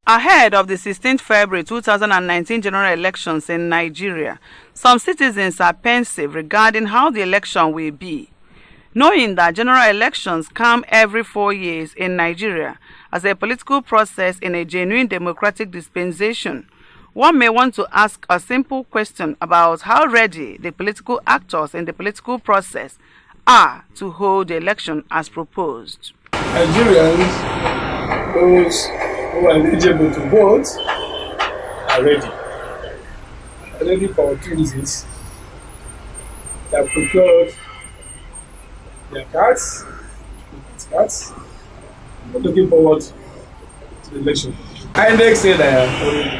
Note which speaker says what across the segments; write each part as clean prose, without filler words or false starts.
Speaker 1: Ahead of the 16th February 2019 general elections in Nigeria, some citizens are pensive regarding how the election will be. Knowing that general elections come every 4 years in Nigeria as a political process in a genuine democratic dispensation, one may want to ask a simple question about how ready the political actors in the political process are to hold the election as proposed.
Speaker 2: Nigerians, those who are eligible to vote, are ready. Ready for two reasons. They have procured their cards, We're looking forward to the election. INEC said they are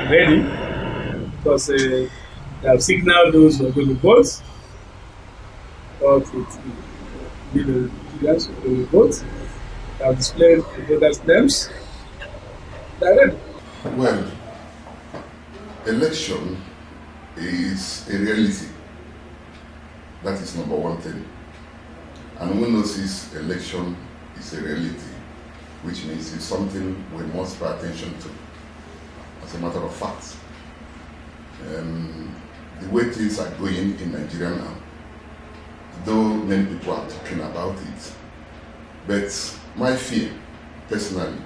Speaker 2: ready because they have signaled those who are going to vote. But it will be the Nigerians who will vote. They have displayed the voters' names. They are ready.
Speaker 3: Well, election is a reality. That is number one thing. And who knows this election is a reality, which means it's something we must pay attention to, as a matter of fact. The way things are going in Nigeria now, though many people are talking about it, but my fear, personally,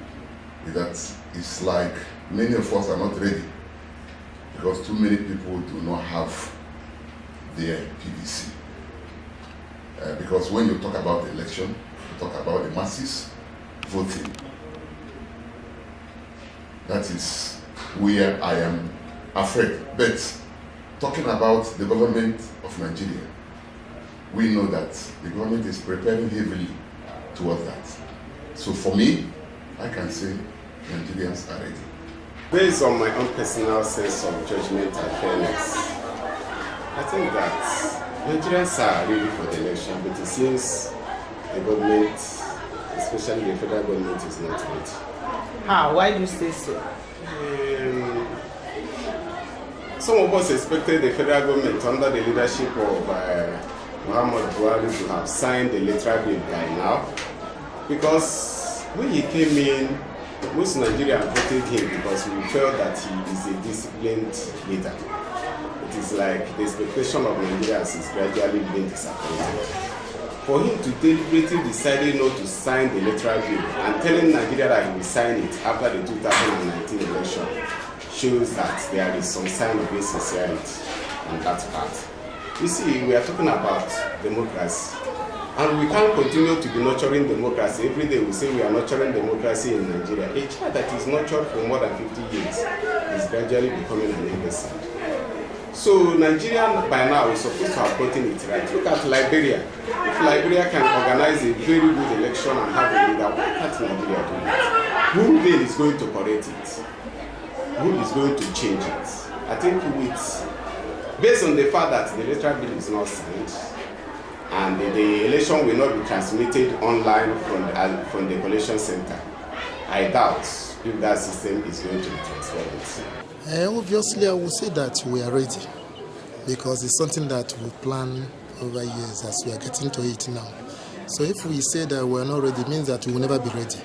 Speaker 3: is that it's like many of us are not ready because too many people do not have their PVC. Because when you talk about the election, you talk about the masses voting. That is where I am afraid. But talking about the government of Nigeria, we know that the government is preparing heavily towards that. So for me, I can say Nigerians are ready.
Speaker 4: Based on my own personal sense of judgment and fairness, I think that Nigerians are ready for the election, but it seems the government, especially the federal government, is not ready.
Speaker 1: How? Why do you say so?
Speaker 4: Some of us expected the federal government under the leadership of Muhammad Buhari to have signed the electoral bill by now, because when he came in, most Nigerians voted him because we felt that he is a disciplined leader. It is like the expectation of Nigerians is gradually being disappointed. For him to deliberately decide not to sign the electoral bill and telling Nigeria that he will sign it after the 2019 election shows that there is some sign of insincerity on that part. You see, we are talking about democracy, and we can't continue to be nurturing democracy. Every day we say we are nurturing democracy in Nigeria. A child that is nurtured for more than 50 years is gradually becoming an imbecile. So Nigeria by now is supposed to have gotten it right. Look at Liberia. If Liberia can organize a very good election and have a leader, why can't Nigeria do it? Who then is going to correct it? Who is going to change it? I think based on the fact that the electoral bill is not signed and the election will not be transmitted online from the collation center, I doubt if that system is going to be transferred.
Speaker 5: Obviously, I would say that we are ready because it's something that we plan over years as we are getting to it now. So if we say that we are not ready, it means that we will never be ready.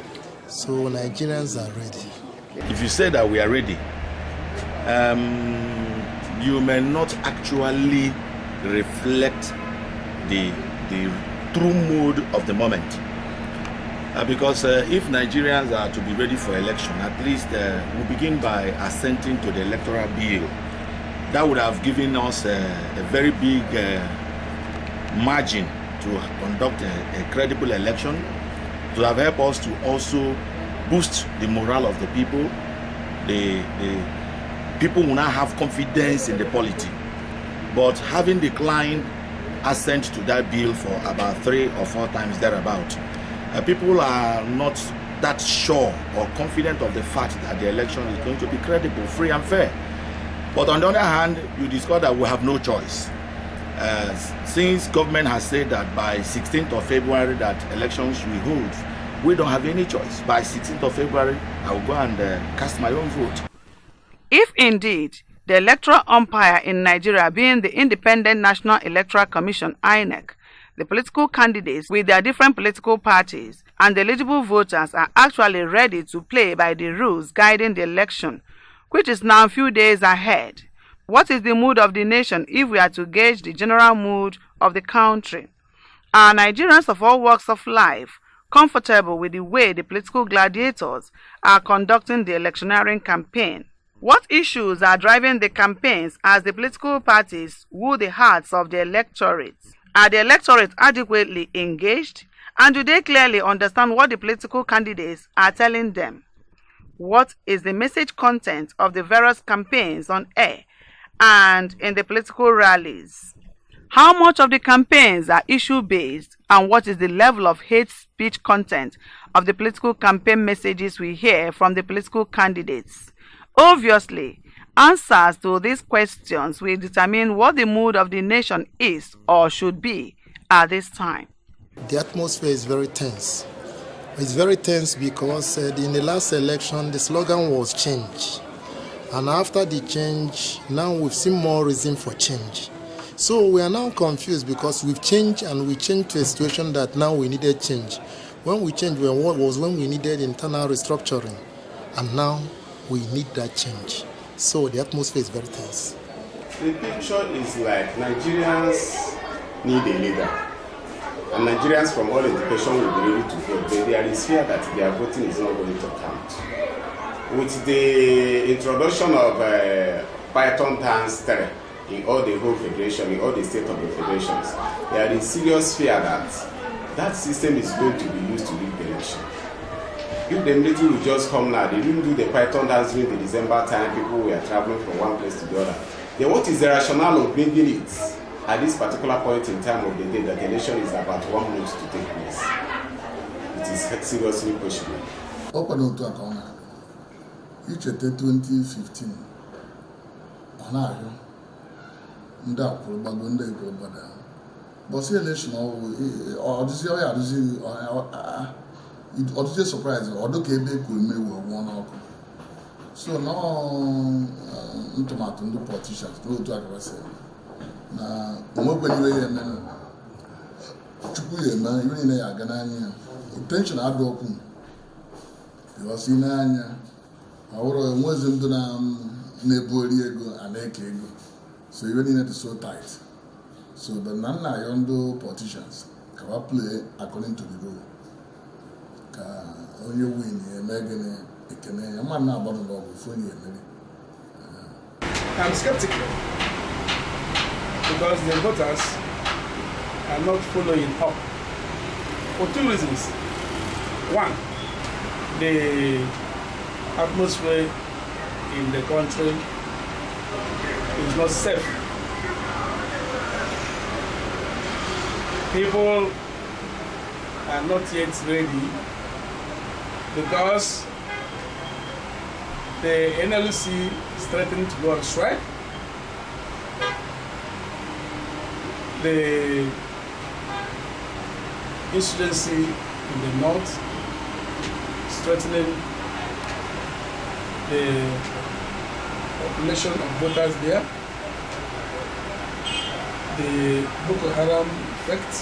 Speaker 5: So Nigerians are ready.
Speaker 6: If you say that we are ready, you may not actually reflect the true mood of the moment. Because if Nigerians are to be ready for election, at least we begin by assenting to the electoral bill. That would have given us a very big margin to conduct a credible election, to have helped us to also boost the morale of the people. The people will now have confidence in the polity. But having declined assent to that bill for about 3 or 4 times thereabout, people are not that sure or confident of the fact that the election is going to be credible, free and fair. But on the other hand, you discover that we have no choice. Since government has said that by 16th of February that elections will hold, we don't have any choice. By 16th of February, I will go and cast my own vote.
Speaker 1: If indeed the electoral umpire in Nigeria being the Independent National Electoral Commission, INEC, the political candidates with their different political parties and the eligible voters are actually ready to play by the rules guiding the election, which is now a few days ahead. What is the mood of the nation if we are to gauge the general mood of the country? Are Nigerians of all walks of life comfortable with the way the political gladiators are conducting the electioneering campaign? What issues are driving the campaigns as the political parties woo the hearts of the electorate? Are the electorate adequately engaged? And do they clearly understand what the political candidates are telling them? What is the message content of the various campaigns on air and in the political rallies? How much of the campaigns are issue-based, and what is the level of hate speech content of the political campaign messages we hear from the political candidates? Obviously, answers to these questions will determine what the mood of the nation is or should be at this time.
Speaker 5: The atmosphere is very tense. It's very tense because in the last election, the slogan was change. And after the change, now we've seen more reason for change. So we are now confused because we've changed, and we changed to a situation that now we needed change. When we changed was when we needed internal restructuring, and now we need that change. So the atmosphere is very tense.
Speaker 4: The picture is like Nigerians need a leader, and Nigerians from all education will be ready to vote, but there is fear that their voting is not going to count. With the introduction of Python times 3 in all the whole federation, in all the state of the federations, there is serious fear that that system is going to be used to rig the election. If the military will just come now, they didn't do the Python dance during the December time, people were traveling from one place to the other. Then what is the rationale of bringing it at this particular point in time of the day that the election is about 1 month to take place? It is seriously questionable.
Speaker 7: Open up to account. Each 2015, ndị akwụrụ gbago ndị ego obodo ahụ bọsị election ọdịzi surprise ọdụ ka ebe kwuru mmiri wee nwụọ n'ọkụ so na ntụmatụ ndị politicians n'otu akabasị na onwekwenyere ya eme chukwu ya eme iwe niile ya aga n'anya ya tension adụ ọkụ bịọsị n'anya ọhụrụ enwezi ndụ na-ebori ego a na-eke ego. So even in it is so tight. So the non-Nayondo politicians can play according to the rule. When you win, you make a man now about the law before you
Speaker 2: I'm skeptical because the voters are not following up for two reasons. One, the atmosphere in the country is not safe. People are not yet ready because the NLC is threatening to go on strike. The insurgency in the north is threatening the population of voters there. The Boko Haram effects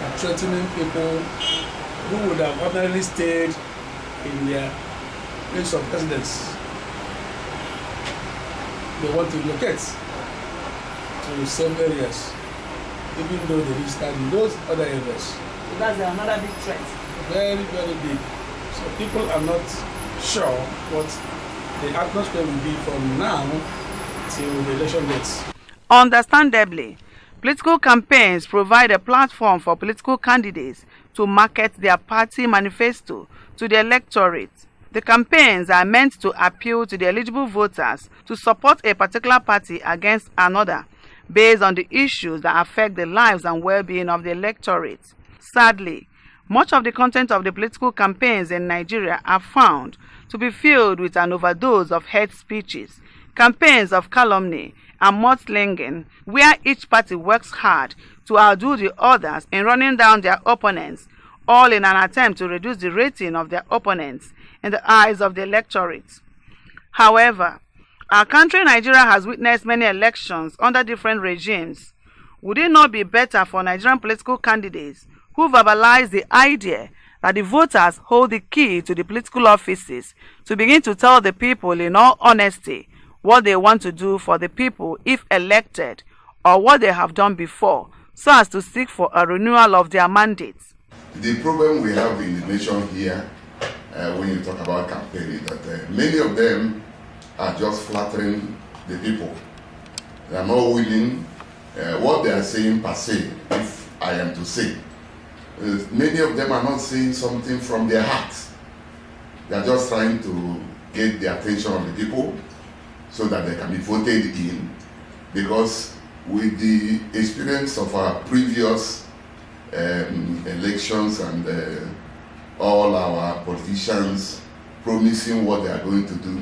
Speaker 2: are threatening people who would have ordinarily stayed in their place of residence. They want to relocate to some areas, even though they registered in those other areas.
Speaker 1: So that's another big threat.
Speaker 2: Very, very big. So people are not sure what the atmosphere will be from now till the election dates.
Speaker 1: Understandably, political campaigns provide a platform for political candidates to market their party manifesto to the electorate. The campaigns are meant to appeal to the eligible voters to support a particular party against another based on the issues that affect the lives and well-being of the electorate. Sadly, much of the content of the political campaigns in Nigeria are found to be filled with an overdose of hate speeches, campaigns of calumny and mudslinging, where each party works hard to outdo the others in running down their opponents, all in an attempt to reduce the rating of their opponents in the eyes of the electorate. However, our country, Nigeria, has witnessed many elections under different regimes. Would it not be better for Nigerian political candidates who verbalize the idea that the voters hold the key to the political offices to begin to tell the people in all honesty what they want to do for the people if elected, or what they have done before, so as to seek for a renewal of their mandates?
Speaker 3: The problem we have in the nation here, when you talk about campaigning, that many of them are just flattering the people. They are not willing, what they are saying per se, if I am to say. Many of them are not saying something from their hearts. They are just trying to get the attention of the people so that they can be voted in, because with the experience of our previous elections and all our politicians promising what they are going to do,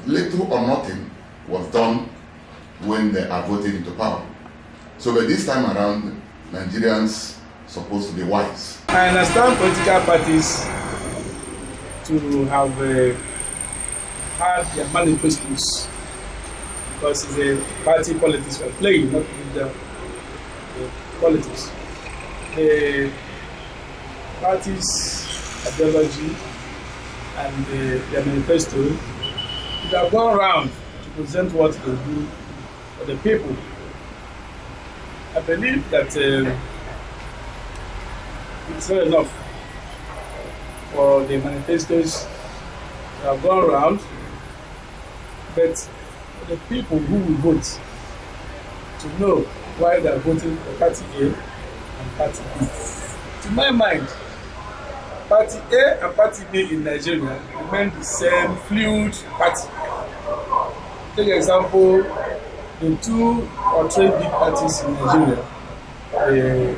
Speaker 3: little or nothing was done when they are voted into power. So by this time around, Nigerians supposed to be wise.
Speaker 2: I understand political parties to have had their manifestos, because it's a party politics we're playing, not with the politics. The party's ideology and their manifesto, they have gone around to present what they do for the people. I believe that it's not enough for the manifestos that have gone around, but for the people who will vote to know why they are voting for Party A and Party B. To my mind, Party A and Party B in Nigeria remain the same fluid party. Take example, the 2 or 3 big parties in Nigeria, the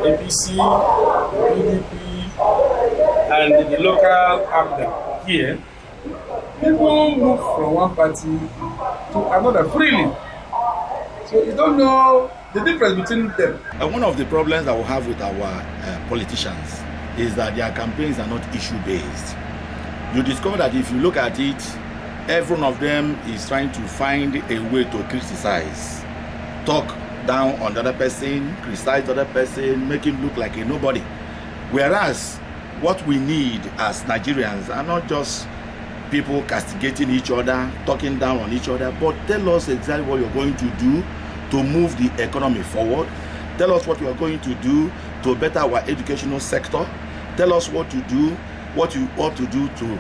Speaker 2: APC, the PDP, and the local APDA here. People move from one party to another freely. So you don't know the difference between them.
Speaker 6: One of the problems that we have with our politicians is that their campaigns are not issue-based. You discover that if you look at it, every one of them is trying to find a way to criticize, talk down on the other person, criticize the other person, make him look like a nobody. Whereas what we need as Nigerians are not just people castigating each other, talking down on each other, but tell us exactly what you're going to do to move the economy forward. Tell us what you are going to do to better our educational sector. Tell us what to do, what you ought to do to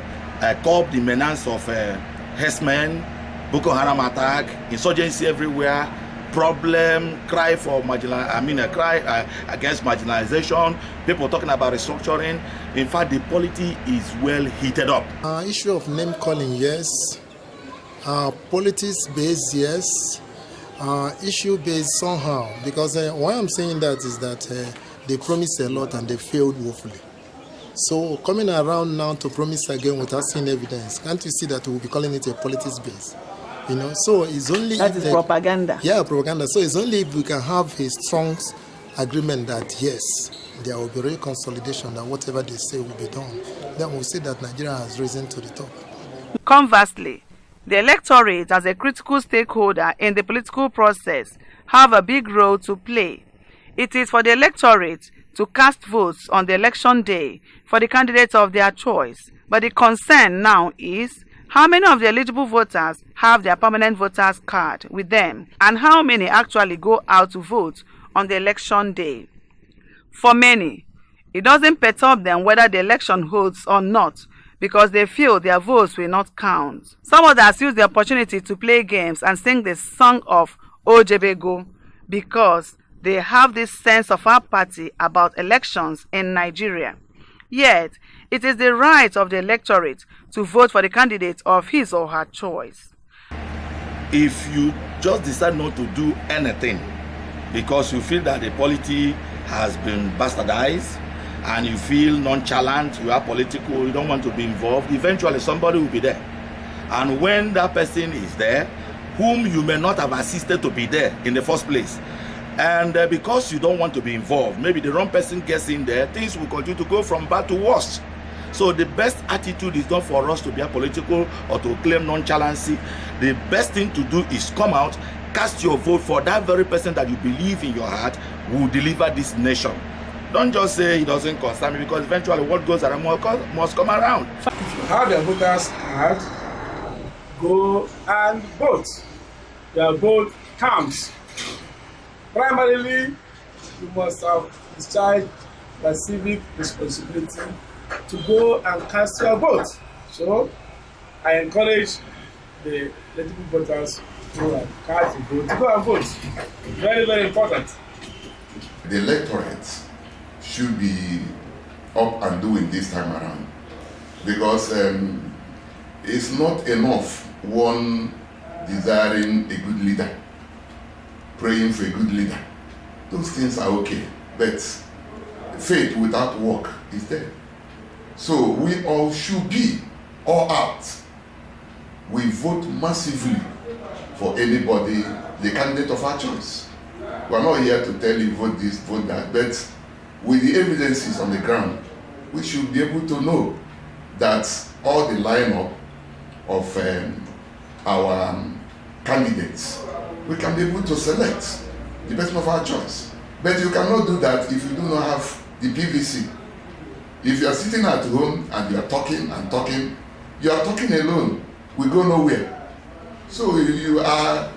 Speaker 6: curb the menace of herdsmen, Boko Haram attack, insurgency everywhere, problem, cry for cry against marginalization, people talking about restructuring. In fact, the polity is well heated up.
Speaker 5: Issue of name calling, yes. Politics based, yes. Issue based somehow, because why I'm saying that is that they promised a lot and they failed woefully. So coming around now to promise again without seeing evidence, can't you see that we'll be calling it a politics base? You know, so it's only
Speaker 1: that is propaganda.
Speaker 5: Yeah, propaganda. So it's only if we can have a strong agreement that yes, there will be real consolidation, that whatever they say will be done. Then we'll say that Nigeria has risen to the top.
Speaker 1: Conversely, the electorate as a critical stakeholder in the political process have a big role to play. It is for the electorate to cast votes on the election day for the candidates of their choice. But the concern now is how many of the eligible voters have their permanent voters card with them, and how many actually go out to vote on the election day. For many, it doesn't perturb them whether the election holds or not, because they feel their votes will not count. Some others use the opportunity to play games and sing the song of Ojebego because they have this sense of apathy about elections in Nigeria. Yet, it is the right of the electorate to vote for the candidate of his or her choice.
Speaker 6: If you just decide not to do anything because you feel that the polity has been bastardized and you feel nonchalant, you are political, you don't want to be involved, eventually somebody will be there. And when that person is there, whom you may not have assisted to be there in the first place, and because you don't want to be involved, maybe the wrong person gets in there, things will continue to go from bad to worse. So the best attitude is not for us to be apolitical or to claim nonchalancy. The best thing to do is come out, cast your vote for that very person that you believe in your heart will deliver this nation. Don't just say it doesn't concern me, because eventually what goes around must come around.
Speaker 2: If you have your voters card, go and vote. Your vote counts. Primarily, you must have discharged the civic responsibility to go and cast your vote. So, I encourage the eligible voters who have cast the vote to go and vote. Very, very important.
Speaker 3: The electorate should be up and doing this time around, because it's not enough one desiring a good leader, praying for a good leader. Those things are okay, but faith without work is dead. So we all should be all out. We vote massively for anybody, the candidate of our choice. We're not here to tell you vote this, vote that, but with the evidences on the ground, we should be able to know that all the lineup of our candidates, we can be able to select the person of our choice. But you cannot do that if you do not have the PVC. If you are sitting at home and you are talking and talking, you are talking alone. We go nowhere. So you are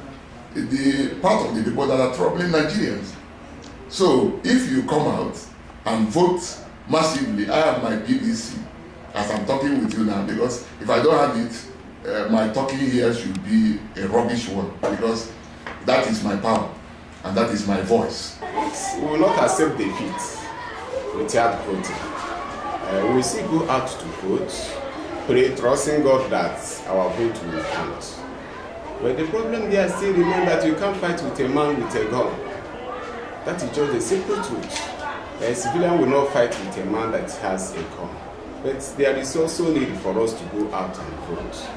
Speaker 3: the part of the people that are troubling Nigerians. So if you come out and vote massively, I have my PVC as I'm talking with you now, because if I don't have it, my talking here should be a rubbish one, because that is my power and that is my voice.
Speaker 4: We will not accept defeat without voting. We will still go out to vote, pray, trusting God that our vote will count. But the problem there still remains that you can't fight with a man with a gun. That is just a simple truth. A civilian will not fight with a man that has a gun. But there is also need for us to go out and vote,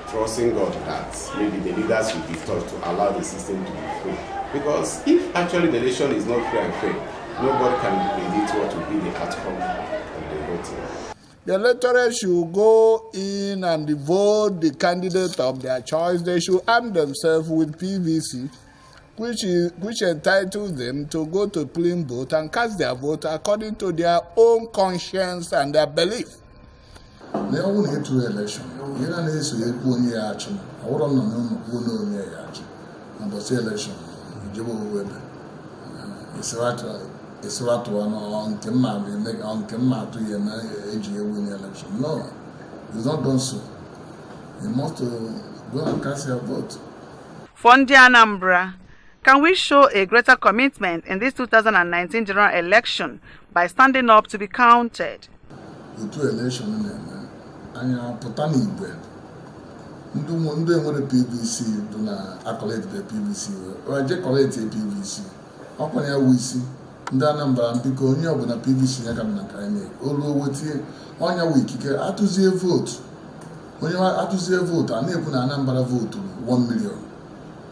Speaker 4: trusting God that maybe the leaders will be taught to allow the system to be free. Because if actually the election is not free and fair, nobody can predict what will be the outcome of the voting.
Speaker 7: The electorate should go in and vote the candidate of their choice. They should arm themselves with PVC, which entitles them to go to polling booth and cast their vote according to their own conscience and their belief.
Speaker 5: They all need to election. You don't need to go near action. I wouldn't know who near action. And but election, you will it's right one on Kemma, make on Kemma to your win election. No, it's not done so. You must go and cast your vote.
Speaker 1: For Anambra, can we show a greater commitment in this 2019 general election by standing up to be counted?
Speaker 5: The two elections, and Potani, ndị nwere PVC do na accolade the PVC or je collect the PVC ọkwa ya wisi ndị Anambra biko onye ọbụla PVC ya ka na kaine olu wetie onye wu ikike atụzie vote onye atụzie vote a na-ekwu na Anambra vote 1 million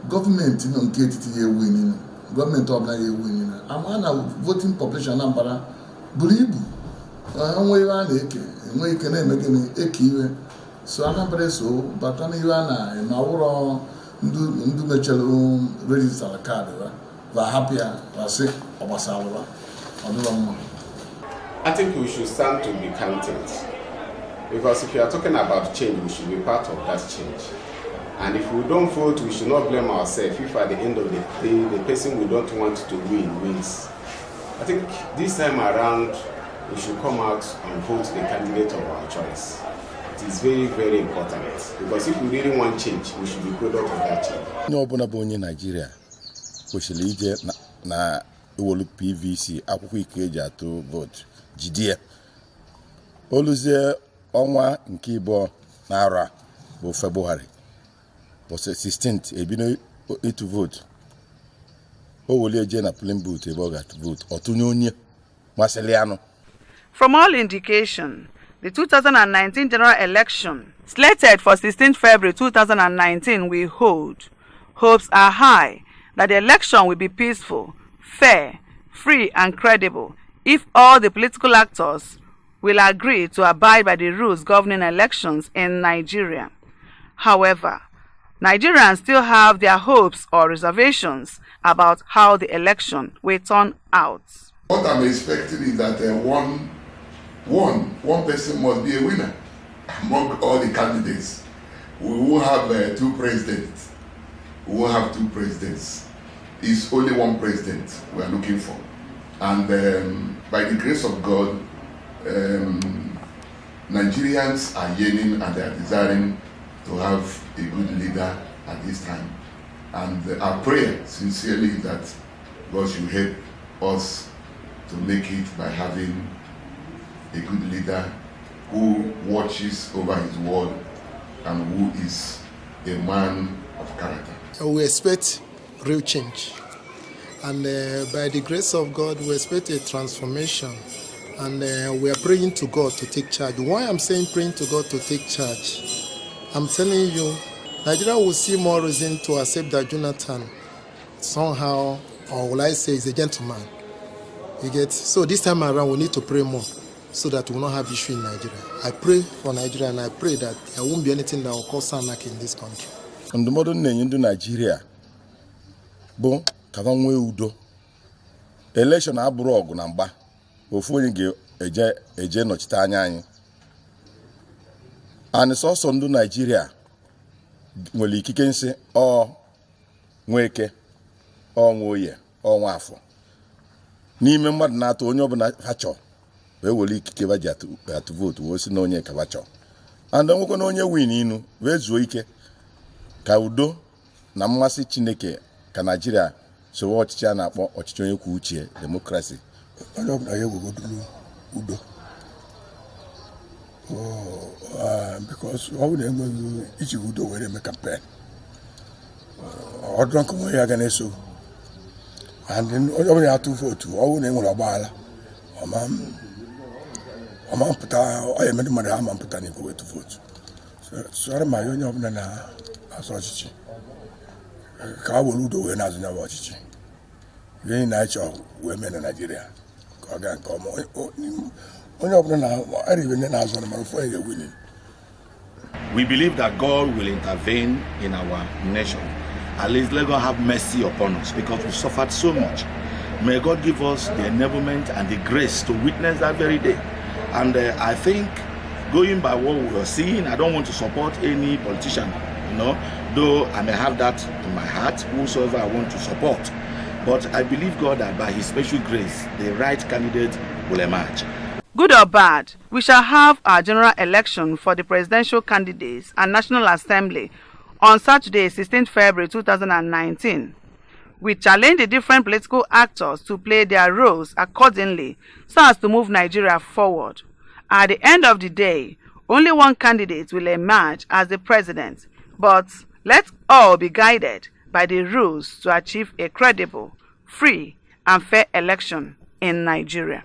Speaker 5: gọọmenti nọ nke etiti ya win gọọmenti ọbụla ya win ama na voting population Anambra buru ibu onwe iwe a na-eke enwe ike na-eme gịnị eke iwe so Anambra so batana iwe na awụrọ ndu mechelu register card va happy va say obasalwa oduro mma.
Speaker 4: I think we should stand to be counted, because if you are talking about change, we should be part of that change. And if we don't vote, we should not blame ourselves if at the end of the day the person we don't want to win wins. I think this time around we should come out and vote the candidate of our choice. It is very, very important, because if we really want change, we should be product of that change.
Speaker 6: No ọbụla bụ onye Nigeria kwesịrị ije na iwolu PVC akwụkwọ ike eji atụ vote jidie oluzie ọnwa nke ịbụọ n'ara bụ February bụ 16th ebido ịtụ vote o wole eje na polling booth ebe ọ ga-atụ vote ọtụnye onye masịrị anụ.
Speaker 1: From all indication, the 2019 general election, slated for 16 February 2019, will hold. Hopes are high that the election will be peaceful, fair, free and credible if all the political actors will agree to abide by the rules governing elections in Nigeria. However, Nigerians still have their hopes or reservations about how the election will turn out.
Speaker 3: What I'm expecting is that one person must be a winner among all the candidates. We will have two presidents. We will have two presidents. It's only one president we are looking for. And by the grace of God, Nigerians are yearning and they are desiring to have a good leader at this time. And our prayer sincerely is that God should help us to make it by having a good leader who watches over his word and who is a man of character.
Speaker 5: We expect real change. And by the grace of God, we expect a transformation. And we are praying to God to take charge. Why I'm saying praying to God to take charge? I'm telling you, Nigeria will see more reason to accept that Jonathan somehow, or will I say, is a gentleman. You get? So this time around, we need to pray more so that we will not have issue in Nigeria. I pray for Nigeria and I pray that there won't be anything that will cause anarchy in this country.
Speaker 6: And the modern name in Nigeria, bo kavanwe udo. Election abụrụ ọgụ na mgba. Ofu onye ga-eje nọchite anya anyị. And sọsọ ndụ Nigeria nwere ikike nsị nweke nwoye nwafọ. N'ime mmadụ na-atụ onye ọbụla ha chọọ wee were ikike ba ji atụ vootu wee si na onye ka ba chọọ. And nwekwa na onye win inu wee zuo ike ka udo na mmasị Chineke ka Nigeria sowe ọchịchị a na-akpọ ọchịchị onye kwuo uche demokrasi.
Speaker 7: Onye ọbụla ya egwugodulu udo. Because ọ bụ na enweghị iji udo were eme campaign. Ọ dụrụ nke onwe ya ga na-eso. And onye ọbụla ya atụ vootu ọ bụ na enwere ọgbaghara ọma mpụta ọ ya emere mmadụ ha ma mpụta na igwe wetu vootu. Sọrọ ma onye ọbụla na-azọ ọchịchị ka ọ were udo wee na-azụ ya bụ ọchịchị. Ihe na-achọ wee mee na Nigeria ka ọ gaa nke ọma. Onye ọbụla na-arịbe ndị na-azụ na mara ofu onye ga-ewin.
Speaker 6: We believe that God will intervene in our nation. At least let God have mercy upon us because we suffered so much. May God give us the enablement and the grace to witness that very day. And I think going by what we are seeing, I don't want to support any politician, though I may have that in my heart, whosoever I want to support. But I believe God that by his special grace, the right candidate will emerge.
Speaker 1: Good or bad, we shall have our general election for the presidential candidates and National Assembly on Saturday, 16th February 2019. We challenge the different political actors to play their roles accordingly so as to move Nigeria forward. At the end of the day, only one candidate will emerge as the president, but let all be guided by the rules to achieve a credible, free, and fair election in Nigeria.